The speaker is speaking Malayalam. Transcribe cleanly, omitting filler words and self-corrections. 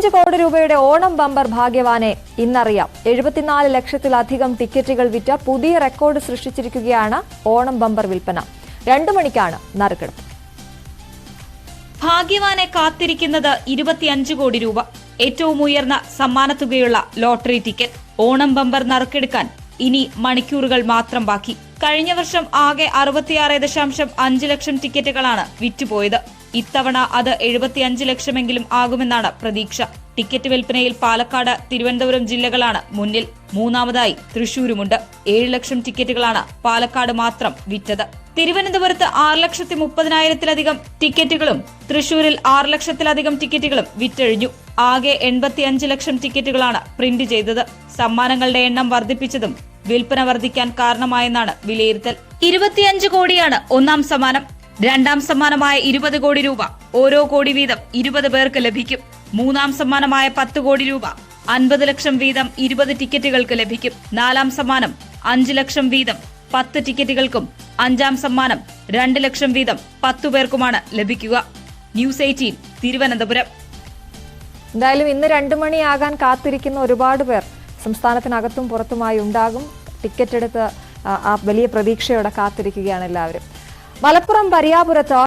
25 കോടി രൂപയുടെ ഓണം ബമ്പർ ഭാഗ്യവാനെ ഇന്നറിയാം. 74 ലക്ഷത്തിലധികം ടിക്കറ്റുകൾ വിറ്റ പുതിയ റെക്കോർഡ് സൃഷ്ടിച്ചിരിക്കുകയാണ് ഓണം ബമ്പർ വിൽപ്പന. 2 മണിക്കാണ് നറുക്കെടുപ്പ്. ഭാഗ്യവാനെ കാത്തിരിക്കുന്നത് 25 കോടി രൂപ. ഏറ്റവും ഉയർന്ന സമ്മാനത്തുകയുള്ള ലോട്ടറി ടിക്കറ്റ്. ഓണം ബമ്പർ നറുക്കെടുക്കാൻ ഇനി മണിക്കൂറുകൾ മാത്രം ബാക്കി. കഴിഞ്ഞ വർഷം ആകെ 66.5 ലക്ഷം ടിക്കറ്റുകളാണ് വിറ്റുപോയത്. ഇത്തവണ അത് 75 ലക്ഷമെങ്കിലും ആകുമെന്നാണ് പ്രതീക്ഷ. ടിക്കറ്റ് വിൽപ്പനയിൽ പാലക്കാട്, തിരുവനന്തപുരം ജില്ലകളാണ് മുന്നിൽ. മൂന്നാമതായി തൃശൂരുമുണ്ട്. 7 ലക്ഷം ടിക്കറ്റുകളാണ് പാലക്കാട് മാത്രം വിറ്റത്. തിരുവനന്തപുരത്ത് 6,30,000-ലധികം ടിക്കറ്റുകളും തൃശൂരിൽ 6 ലക്ഷത്തിലധികം ടിക്കറ്റുകളും വിറ്റഴിഞ്ഞു. ആകെ 85 ലക്ഷം ടിക്കറ്റുകളാണ് പ്രിന്റ് ചെയ്തത്. സമ്മാനങ്ങളുടെ എണ്ണം വർദ്ധിപ്പിച്ചതും വിൽപ്പന വർദ്ധിക്കാൻ കാരണമായെന്നാണ് വിലയിരുത്തൽ. 25 കോടിയാണ് ഒന്നാം സമ്മാനം. രണ്ടാം സമ്മാനമായ 20 കോടി രൂപ ഓരോ കോടി വീതം 20 പേർക്ക് ലഭിക്കും. മൂന്നാം സമ്മാനമായ 10 കോടി രൂപ 50 ലക്ഷം വീതം 20 ടിക്കറ്റുകൾക്ക് ലഭിക്കും. നാലാം സമ്മാനം 5 ലക്ഷം വീതം 10 ടിക്കറ്റുകൾക്കും അഞ്ചാം സമ്മാനം 2 ലക്ഷം വീതം 10 പേർക്കുമാണ് ലഭിക്കുക. ന്യൂസ് 18 തിരുവനന്തപുരം. എന്തായാലും ഇന്ന് 2 മണിയാകാൻ കാത്തിരിക്കുന്ന ഒരുപാട് പേർ സംസ്ഥാനത്തിനകത്തും പുറത്തുമായി ഉണ്ടാകും. ടിക്കറ്റ് എടുത്ത് വലിയ പ്രതീക്ഷയോടെ കാത്തിരിക്കുകയാണ് എല്ലാവരും. മലപ്പുറം പരിയാപുരത്ത്